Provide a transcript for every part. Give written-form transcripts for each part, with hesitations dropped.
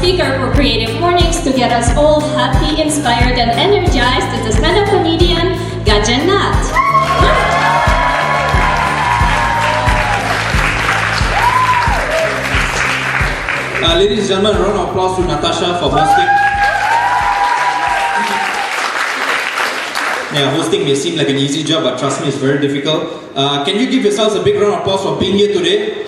speaker for Creative Mornings to get us all happy, inspired, and energized is the stand-up comedian, Gajen Nad. Ladies and gentlemen, a round of applause to Natasha for hosting. Yeah, hosting may seem like an easy job, but trust me, it's very difficult. Can you give yourselves a big round of applause for being here today?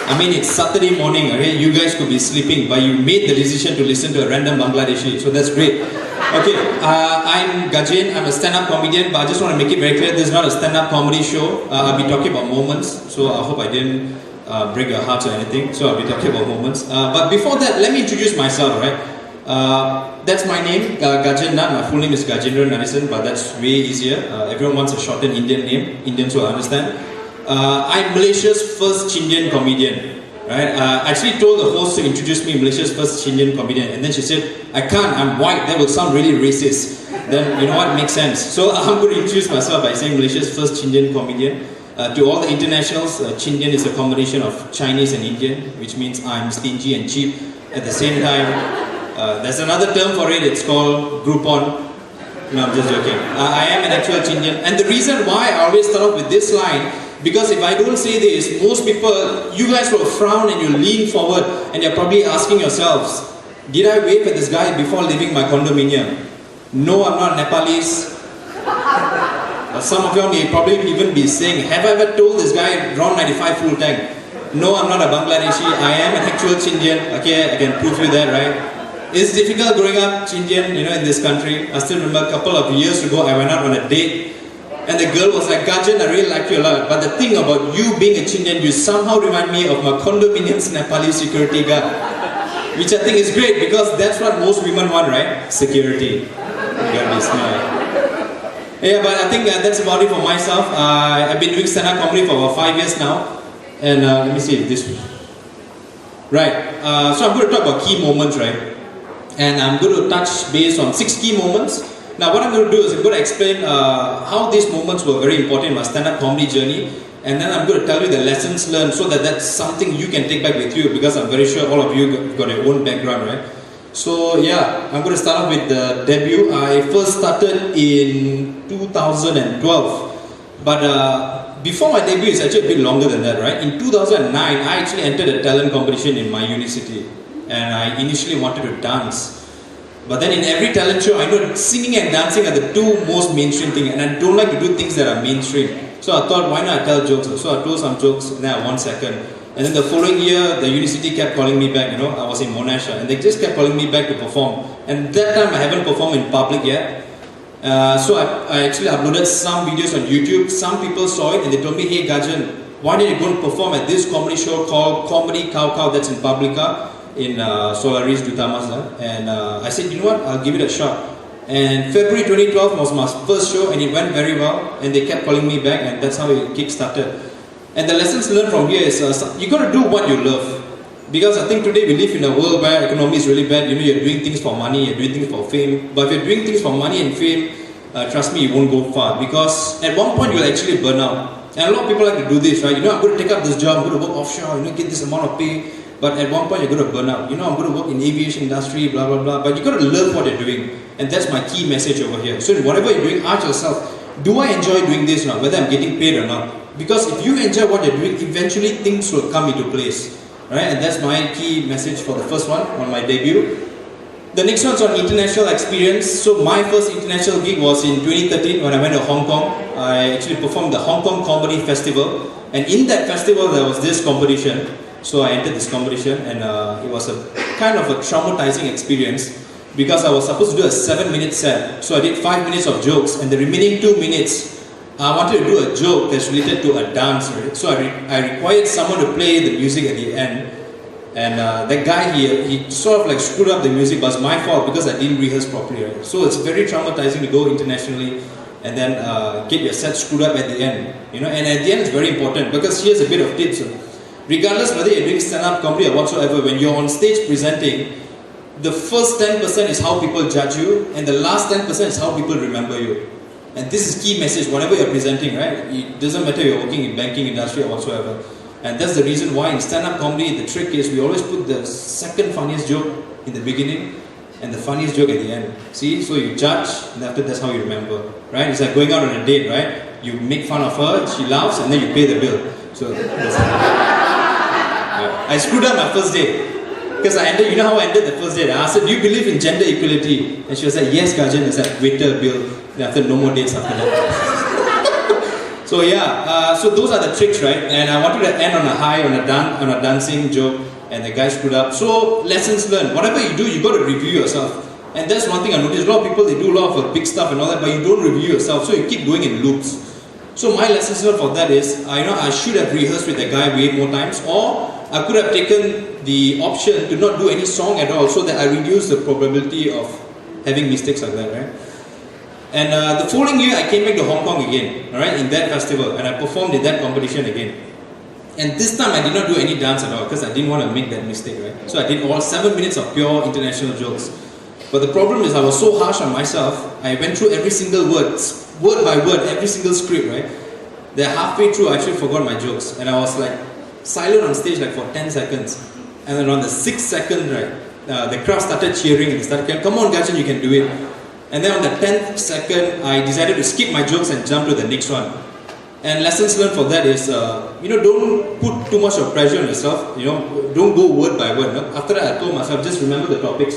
I mean, it's Saturday morning, okay? You guys could be sleeping, but you made the decision to listen to a random Bangladeshi, so that's great. Okay, I'm Gajen, I'm a stand-up comedian, but I just want to make it very clear, this is not a stand-up comedy show. I'll be talking about moments, so I hope I didn't break your hearts or anything, so I'll be talking about moments. But before that, let me introduce myself, right? That's my name, Gajen Nad. My full name is Gajen Nad, but that's way easier. Everyone wants a shortened Indian name, Indians will understand. I'm Malaysia's first Chindian comedian. Right? I actually told the host to introduce me Malaysia's first Chindian comedian, and then she said, I can't, I'm white, that would sound really racist. Then, you know what, makes sense. So I'm going to introduce myself by saying Malaysia's first Chindian comedian. To all the internationals, Chindian is a combination of Chinese and Indian, which means I'm stingy and cheap. At the same time, there's another term for it, it's called Groupon. No, I'm just joking. I am an actual Chindian. And the reason why I always start off with this line, because if I don't say this, most people, you guys will frown and you lean forward and you're probably asking yourselves, did I wave at this guy before leaving my condominium? No, I'm not Nepalese. Some of you may probably even be saying, have I ever told this guy round 95 full tank? No, I'm not a Bangladeshi, I am an actual Chindian. Okay, I can prove you that, right? It's difficult growing up Chindian, you know, in this country. I still remember a couple of years ago, I went out on a date. And the girl was like, Gajen, I really like you a lot. But the thing about you being a Chindian, you somehow remind me of my condominium's Nepali security guard. Which I think is great because that's what most women want, right? Security. You gotta be smart. Yeah, but I think that's about it for myself. I've been doing stand-up comedy for about 5 years now. And let me see if this... Right. So I'm going to talk about key moments, right? And I'm going to touch base on 6 key moments. Now what I'm going to do is I'm going to explain how these moments were very important in my stand-up comedy journey, and then I'm going to tell you the lessons learned so that that's something you can take back with you, because I'm very sure all of you have got your own background, right? So yeah, I'm going to start off with the debut. I first started in 2012, but before my debut is actually a bit longer than that, right? In 2009, I actually entered a talent competition in my university, and I initially wanted to dance. But then in every talent show, I know singing and dancing are the two most mainstream things, and I don't like to do things that are mainstream. So I thought, why not I tell jokes? So I told some jokes, and then I won second. And then the following year, the university kept calling me back, you know, I was in Monash, and they just kept calling me back to perform. And that time I haven't performed in public yet. So I actually uploaded some videos on YouTube. Some people saw it and they told me, hey Gajen, why did you go and perform at this comedy show called Comedy Cow Cow that's in Publica? In Solaris, Dutamas, and I said, you know what, I'll give it a shot. And February 2012 was my first show, and it went very well, and they kept calling me back, and that's how it kick-started. And the lessons learned from here is, you got to do what you love. Because I think today we live in a world where economy is really bad. You know, you're doing things for money, you're doing things for fame. But if you're doing things for money and fame, trust me, you won't go far. Because at one point you'll actually burn out. And a lot of people like to do this, right? You know, I'm going to take up this job, I'm going to work offshore, you know, get this amount of pay. But at one point you're going to burn out. You know, I'm going to work in aviation industry, blah, blah, blah. But you've got to love what you're doing. And that's my key message over here. So whatever you're doing, ask yourself, do I enjoy doing this or not? Whether I'm getting paid or not. Because if you enjoy what you're doing, eventually things will come into place. Right? And that's my key message for the first one, on my debut. The next one's on international experience. So my first international gig was in 2013 when I went to Hong Kong. I actually performed the Hong Kong Comedy Festival. And in that festival there was this competition. So I entered this competition, and it was a kind of a traumatizing experience because I was supposed to do a 7-minute set. So I did 5 minutes of jokes, and the remaining 2 minutes I wanted to do a joke that's related to a dance, right? So I required someone to play the music at the end, and that guy he sort of like screwed up the music, but it's my fault because I didn't rehearse properly, right? So it's very traumatizing to go internationally and then get your set screwed up at the end, you know. And at the end it's very important because here's a bit of tips. Regardless whether you're doing stand-up comedy or whatsoever, when you're on stage presenting, the first 10% is how people judge you, and the last 10% is how people remember you. And this is key message, whatever you're presenting, right? It doesn't matter if you're working in banking industry or whatsoever. And that's the reason why in stand-up comedy, the trick is we always put the second funniest joke in the beginning and the funniest joke at the end. See, so you judge, and after that's how you remember, right? It's like going out on a date, right? You make fun of her, she laughs, and then you pay the bill. So that's I screwed up my first date. Because I ended, you know how I ended the first date? I asked her, do you believe in gender equality? And she was like, yes, Gajen. It's like, waiter, bill. And after, no more dates after that. So yeah, so those are the tricks, right? And I wanted to end on a high, on a dancing joke, and the guy screwed up. So lessons learned. Whatever you do, you got to review yourself. And that's one thing I noticed. A lot of people, they do a lot of big stuff and all that, but you don't review yourself. So you keep going in loops. So my lessons learned for that is, I should have rehearsed with the guy way more times, or I could have taken the option to not do any song at all, so that I reduce the probability of having mistakes like that, right? And the following year, I came back to Hong Kong again, alright, in that festival, and I performed in that competition again. And this time, I did not do any dance at all, because I didn't want to make that mistake, right? So I did all 7 minutes of pure international jokes. But the problem is, I was so harsh on myself, I went through every single word by word, every single script, right? Then halfway through, I actually forgot my jokes, and I was like, silent on stage like for 10 seconds. And then on the 6th second, right, the crowd started cheering and started saying, come on Gajen, you can do it. And then on the 10th second, I decided to skip my jokes and jump to the next one. And lessons learned for that is, don't put too much of pressure on yourself. Don't go word by word. No? After that, I told myself, just remember the topics.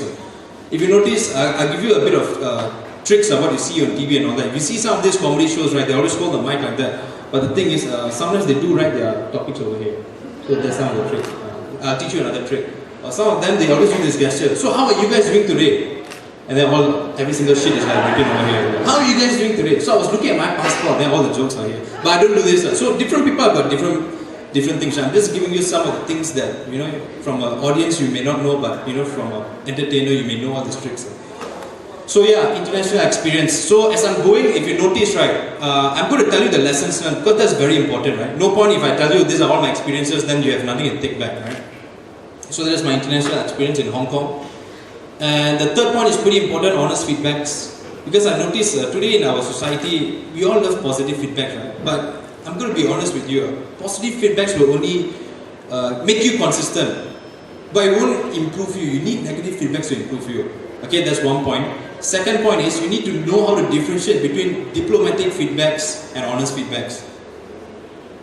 If you notice, I'll give you a bit of tricks of what you see on TV and all that. If you see some of these comedy shows, right, they always hold the mic like that. But the thing is, sometimes they do write their topics over here. So that's some of the tricks. I'll teach you another trick. Some of them, they always do this gesture. So how are you guys doing today? And then every single shit is like written over here. How are you guys doing today? So I was looking at my passport, then all the jokes are here. But I don't do this. So different people have got different things. I'm just giving you some of the things that, from an audience you may not know, but, from an entertainer you may know all these tricks. So yeah, international experience. So as I'm going, if you notice, right, I'm going to tell you the lessons learned, because that's very important, right? No point if I tell you these are all my experiences, then you have nothing to take back, right? So that is my international experience in Hong Kong. And the third point is pretty important, honest feedbacks. Because I noticed today in our society, we all love positive feedback, right? But I'm going to be honest with you, positive feedbacks will only make you consistent, but it won't improve you. You need negative feedbacks to improve you. Okay, that's one point. Second point is, you need to know how to differentiate between diplomatic feedbacks and honest feedbacks.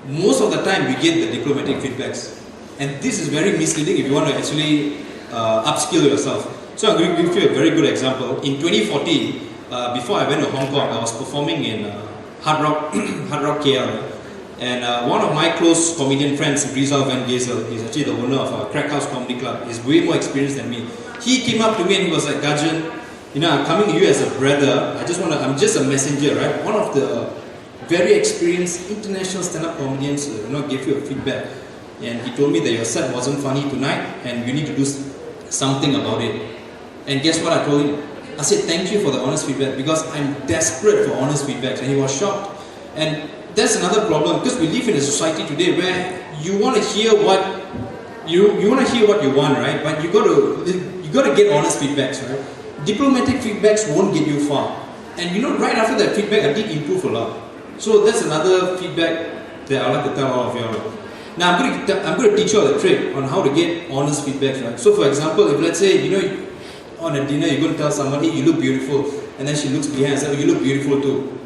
Most of the time, we get the diplomatic feedbacks. And this is very misleading if you want to actually upskill yourself. So I'm going to give you a very good example. In 2014, before I went to Hong Kong, I was performing in Hard Rock KL. And one of my close comedian friends, Rizal Van Gazel, he's actually the owner of Crack House Comedy Club. He's way more experienced than me. He came up to me and he was like, Gajen, I'm coming to you as a brother. I'm just a messenger, right? One of the very experienced international stand-up comedians, gave you a feedback. And he told me that your set wasn't funny tonight and you need to do something about it. And guess what I told him? I said, thank you for the honest feedback, because I'm desperate for honest feedbacks. And he was shocked. And that's another problem, because we live in a society today where you want to hear what you want, right? But you got to get honest feedbacks, right? Diplomatic feedbacks won't get you far. And right after that feedback, I did improve a lot. So that's another feedback that I like to tell all of you all. Now I'm going to teach you all a trick on how to get honest feedbacks, right? So for example, if let's say, on a dinner you're going to tell somebody, you look beautiful, and then she looks behind and says, oh, you look beautiful too.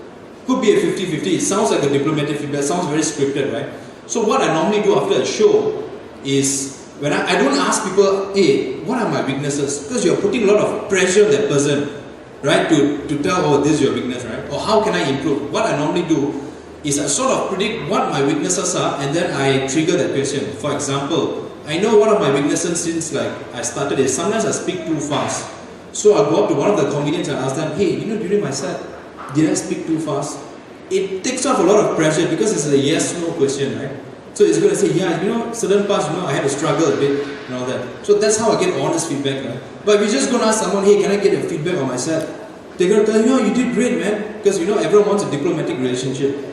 Could be a 50-50. It sounds like a diplomatic feedback, sounds very scripted, right? So what I normally do after a show is, when I don't ask people, hey, what are my weaknesses? Because you're putting a lot of pressure on that person, right? To tell, oh, this is your weakness, right? Or how can I improve? What I normally do is I sort of predict what my weaknesses are, and then I trigger that question. For example, I know one of my weaknesses since I started is sometimes I speak too fast. So I'll go up to one of the comedians and ask them, hey, during my set, did I speak too fast? It takes off a lot of pressure because it's a yes/no question, right? So it's going to say, yeah, certain parts, I had to struggle a bit and all that. So that's how I get honest feedback, right? But if you're just going to ask someone, hey, can I get a feedback on my set? They're going to tell you, you did great, man. Because, everyone wants a diplomatic relationship.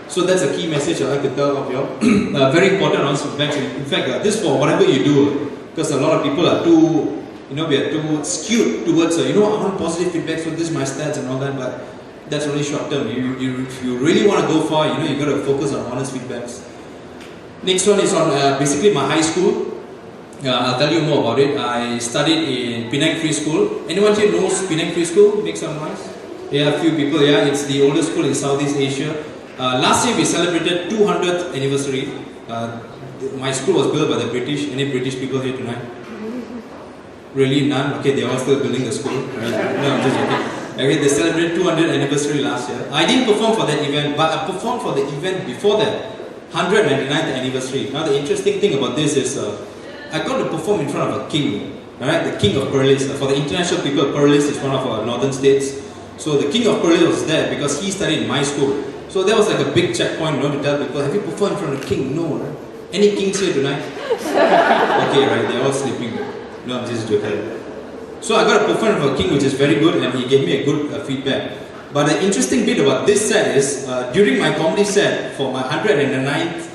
So that's a key message I like to tell of you all. Very important honest feedback. In fact, this for whatever you do, because a lot of people are too, we are too skewed towards, I want positive feedback, so this is my stats and all that, but that's only short term. If you really want to go far, you got to focus on honest feedbacks. Next one is on basically my high school. I'll tell you more about it. I studied in Penang Free School. Anyone here knows Penang Free School? Make some noise. Yeah, a few people. Yeah, it's the oldest school in Southeast Asia. Last year we celebrated 200th anniversary. My school was built by the British. Any British people here tonight? Really none? Okay, they're all still building the school. Right? No, I'm just joking. Okay, they celebrated 200th anniversary last year. I didn't perform for that event, but I performed for the event before that, 199th anniversary. Now the interesting thing about this is, I got to perform in front of a king. Alright, the king of Perlis. For the international people, Perlis is one of our northern states. So the king of Perlis was there because he studied in my school. So that was like a big checkpoint, to tell people, have you performed in front of the king? No, right? Any kings here tonight? Okay, right, they're all sleeping. No, I'm just joking. So I got a perform in front of a king, which is very good, and he gave me a good feedback. But the interesting bit about this set is, during my comedy set for my 109th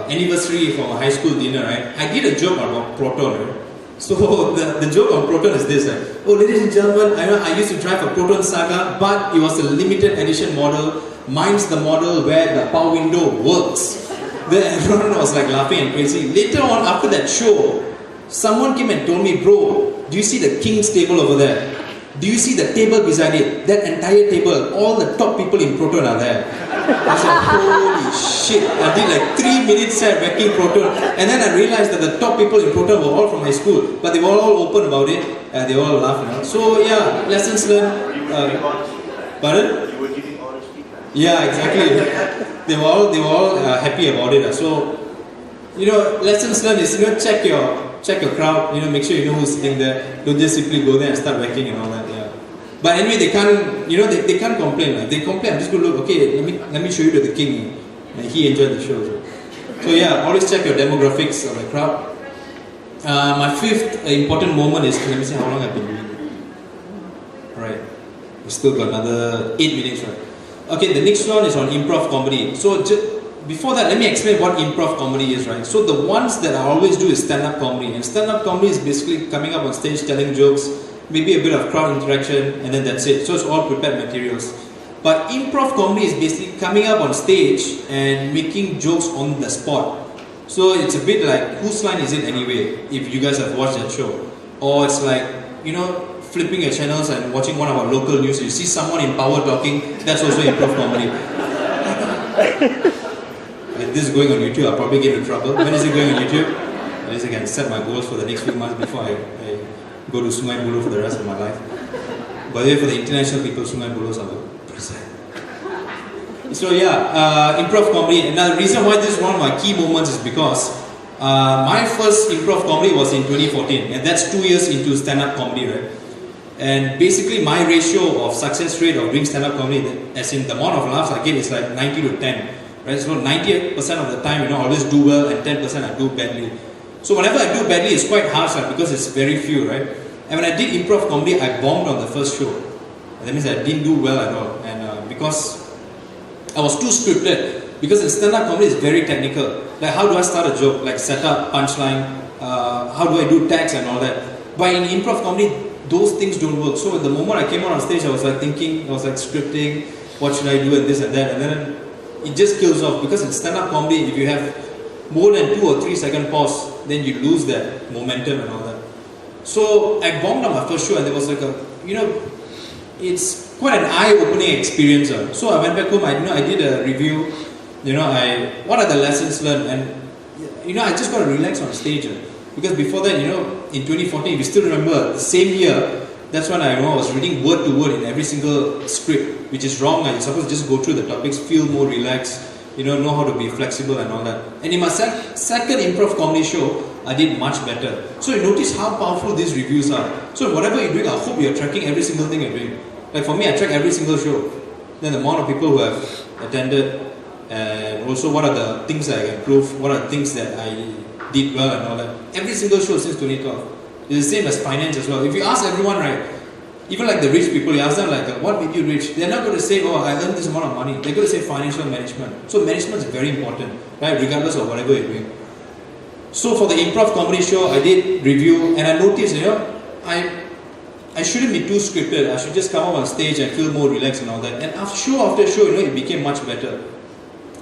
anniversary for my high school dinner, right, I did a joke about Proton, right? So the joke on Proton is this, right? Oh, ladies and gentlemen, I used to drive a Proton Saga, but it was a limited edition model. Mine's the model where the power window works. Then everyone was like laughing and crazy. Later on, after that show, someone came and told me, bro, do you see the king's table over there? Do you see the table beside it? That entire table, all the top people in Proton are there. I was like, holy shit. I did like 3 minutes set wrecking Proton. And then I realized that the top people in Proton were all from my school. But they were all open about it. And they all laughed. So yeah, lessons learned. Pardon? You were giving honest feedback. Yeah, exactly. They were all happy about it. So, lessons learned is, check your crowd, make sure you know who's sitting there. Don't just simply go there and start whacking and all that, yeah. But anyway, they can't, they can't complain. If they complain, I'm just going to look, okay, let me show you to the king. And he enjoyed the show. So yeah, always check your demographics of the crowd. My fifth important moment is, let me see how long I've been doing it. Alright, we still got another 8 minutes, right? Okay, the next one is on improv comedy. So before that, let me explain what improv comedy is, right? So the ones that I always do is stand-up comedy. And stand-up comedy is basically coming up on stage, telling jokes, maybe a bit of crowd interaction, and then that's it. So it's all prepared materials. But improv comedy is basically coming up on stage and making jokes on the spot. So it's a bit like, whose line is it anyway, if you guys have watched that show? Or it's like, flipping your channels and watching one of our local news, you see someone in power talking, that's also improv comedy. If this is going on YouTube, I'll probably get into trouble. When is it going on YouTube? At least I can set my goals for the next few months before I go to Sungai Buloh for the rest of my life. By the way, for the international people, Sungai Buloh is our present. So yeah, improv comedy. And the reason why this is one of my key moments is because my first improv comedy was in 2014, and that's 2 years into stand-up comedy, right? And basically my ratio of success rate of doing stand-up comedy, as in the amount of laughs I get, is like 90 to 10. Right? So 98% of the time, I always do well, and 10% I do badly. So whenever I do badly, it's quite harsh, right? Because it's very few, right? And when I did improv comedy, I bombed on the first show. That means I didn't do well at all. And because I was too scripted, because in stand-up comedy it's very technical. Like, how do I start a joke? Like setup, punchline, how do I do tags and all that? But in improv comedy, those things don't work. So at the moment I came out on stage, I was like thinking, I was like scripting, what should I do and this and that, and then it just kills off. Because in stand-up comedy, if you have more than 2 or 3 second pause, then you lose that momentum and all that. So I bombed on my first show, and there was like a, it's quite an eye-opening experience. So I went back home, I did a review, what are the lessons learned, and I just got to relax on stage. Because before that, in 2014, if you still remember, the same year, that's when I was reading word to word in every single script, which is wrong. You're supposed to just go through the topics, feel more relaxed, know how to be flexible and all that. And in my second improv comedy show, I did much better. So you notice how powerful these reviews are. So whatever you're doing, I hope you're tracking every single thing you're doing. Like for me, I track every single show. Then the amount of people who have attended, and also what are the things that I can improve, what are the things that I did well and all that. Every single show since 2012. It's the same as finance as well. If you ask everyone, right, even like the rich people, you ask them like, what made you rich? They're not going to say, I earned this amount of money. They're going to say financial management. So management is very important, right, regardless of whatever you're doing. So for the improv comedy show, I did review, and I noticed, I shouldn't be too scripted. I should just come up on stage and feel more relaxed and all that. And after show, it became much better.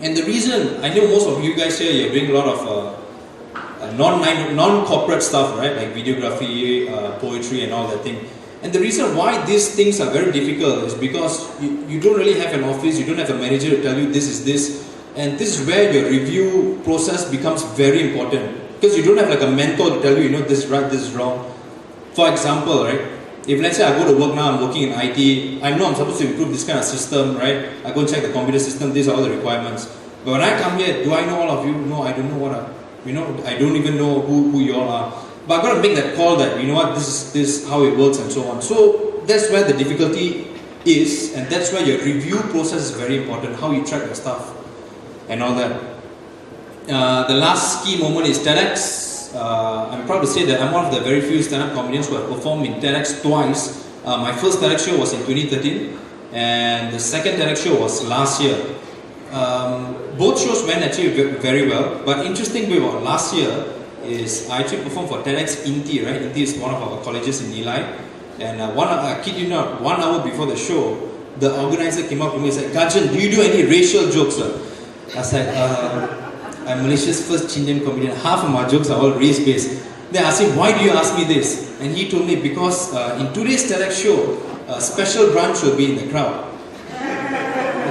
And the reason, I know most of you guys here, you're doing a lot of non-corporate stuff, right? Like videography, poetry and all that thing. And the reason why these things are very difficult is because you don't really have an office, you don't have a manager to tell you this is this. And this is where your review process becomes very important. Because you don't have like a mentor to tell you, this is right, this is wrong. For example, right? If let's say I go to work now, I'm working in IT, I know I'm supposed to improve this kind of system, right? I go and check the computer system, these are all the requirements. But when I come here, do I know all of you? No, I don't know what I don't even know who you all are. But I've got to make that call that, this is how it works and so on. So that's where the difficulty is, and that's where your review process is very important, how you track your stuff and all that. The last key moment is TEDx. I'm proud to say that I'm one of the very few stand-up comedians who have performed in TEDx twice. My first TEDx show was in 2013, and the second TEDx show was last year. Both shows went actually very well, but interesting way about last year is I actually performed for TEDx Inti, right? Inti is one of our colleges in Eli, and I kid you not, 1 hour before the show, the organizer came up to me and said, "Gajen, do you do any racial jokes, sir?" I said, I'm Malaysia's first Indian comedian. Half of my jokes are all race-based. Then I asked him, "Why do you ask me this?" And he told me, because in today's TEDx show, a special branch will be in the crowd.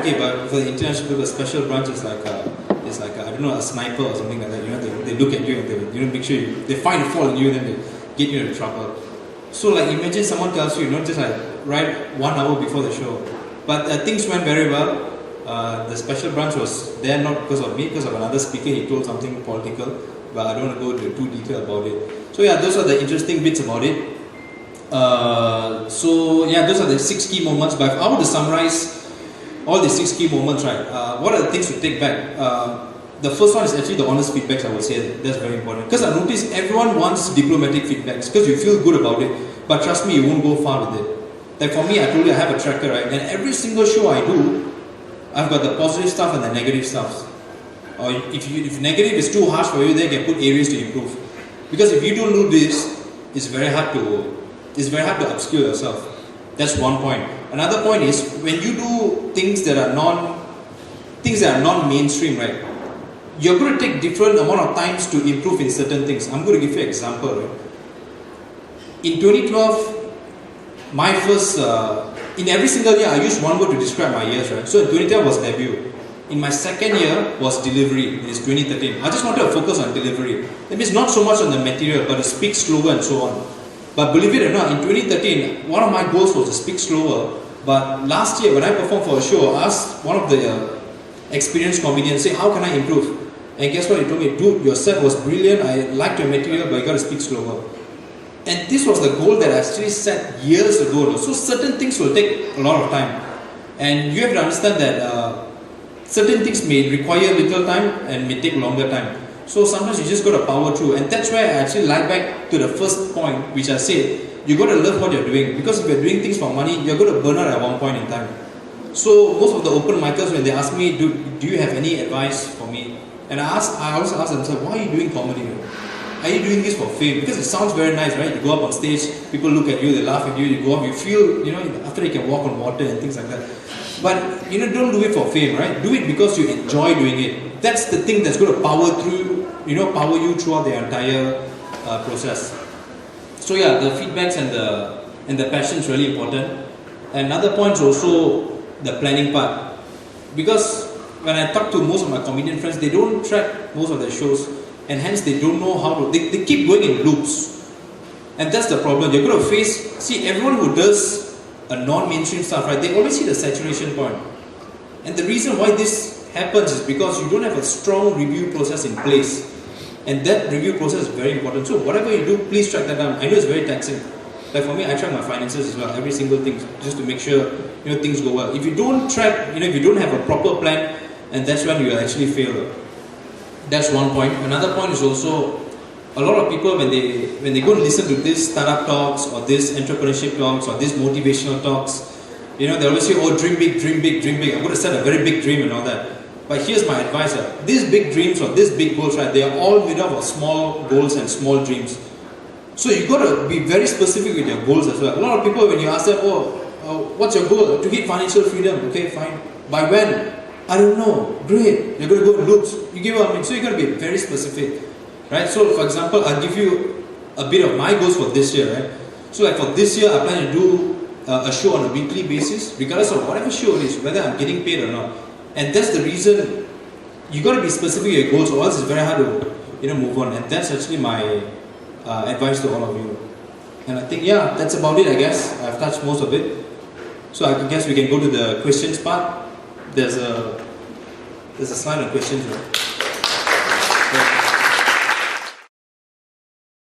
Okay, but for the international people, a special branch is like I don't know, a sniper or something like that. They look at you and they make sure they find a fault in you, then they get you into trouble. So like imagine someone tells you, just like right 1 hour before the show. But things went very well. The special branch was there not because of me, because of another speaker. He told something political, but I don't want to go into too detail about it. So yeah, those are the interesting bits about it. Those are the 6 key moments. But if I were to summarize all the 6 key moments, right? What are the things to take back? The first one is actually the honest feedbacks. I would say that's very important, because I noticed everyone wants diplomatic feedbacks because you feel good about it. But trust me, you won't go far with it. Like for me, I told you I have a tracker, right? And every single show I do, I've got the positive stuff and the negative stuff. Or if negative is too harsh for you, then you can put areas to improve. Because if you don't do this, it's very hard to upskill yourself. That's one point. Another point is when you do things that are non-mainstream, right? You're going to take different amount of times to improve in certain things. I'm going to give you an example. Right? In 2012, my first in every single year I used one word to describe my years, right? So in 2012 was debut. In my second year was delivery. It is 2013. I just wanted to focus on delivery. That means not so much on the material, but to speak slower and so on. But believe it or not, in 2013, one of my goals was to speak slower. But last year, when I performed for a show, I asked one of the experienced comedians, say, how can I improve? And guess what? He told me, dude, your set was brilliant. I liked your material, but you got to speak slower. And this was the goal that I actually set years ago. So certain things will take a lot of time. And you have to understand that certain things may require little time and may take longer time. So sometimes you just got to power through. And that's why I actually lie back to the first point, which I said, you got to love what you're doing. Because if you're doing things for money, you're going to burn out at one point in time. So most of the open micers, when they ask me, do you have any advice for me? And I also ask them, why are you doing comedy? Are you doing this for fame? Because it sounds very nice, right? You go up on stage, people look at you, they laugh at you, you go up, you feel, after you can walk on water and things like that. But, don't do it for fame, right? Do it because you enjoy doing it. That's the thing that's going to power you throughout the entire process. So yeah, the feedbacks and the passion is really important. Another point is also the planning part. Because when I talk to most of my comedian friends, they don't track most of their shows, and hence they don't know how to, they keep going in loops. And that's the problem. You're going to see everyone who does a non-mainstream stuff, right? They always hit a saturation point. And the reason why this happens is because you don't have a strong review process in place. And that review process is very important. So whatever you do, please track that down. I know it's very taxing. Like for me, I track my finances as well, every single thing, just to make sure things go well. If you don't track, if you don't have a proper plan, and that's when you actually fail. That's one point. Another point is also a lot of people when they go and listen to this startup talks or this entrepreneurship talks or this motivational talks, they always say, oh, dream big, dream big, dream big. I'm going to set a very big dream and all that. But here's my advice. These big dreams or these big goals, right, they are all made up of small goals and small dreams. So you've got to be very specific with your goals as well. A lot of people, when you ask them, what's your goal? To hit financial freedom. Okay, fine. By when? I don't know. Great. You're going to go and look. You give up. So you're going to be very specific, right? So for example, I'll give you a bit of my goals for this year, right? So like for this year, I plan to do a show on a weekly basis, regardless of whatever show it is, whether I'm getting paid or not. And that's the reason you got to be specific with your goals, or else it's very hard to move on. And that's actually my advice to all of you. And I think that's about it. I guess I've touched most of it. So I guess we can go to the questions part. There's a slide of questions, right? Yeah.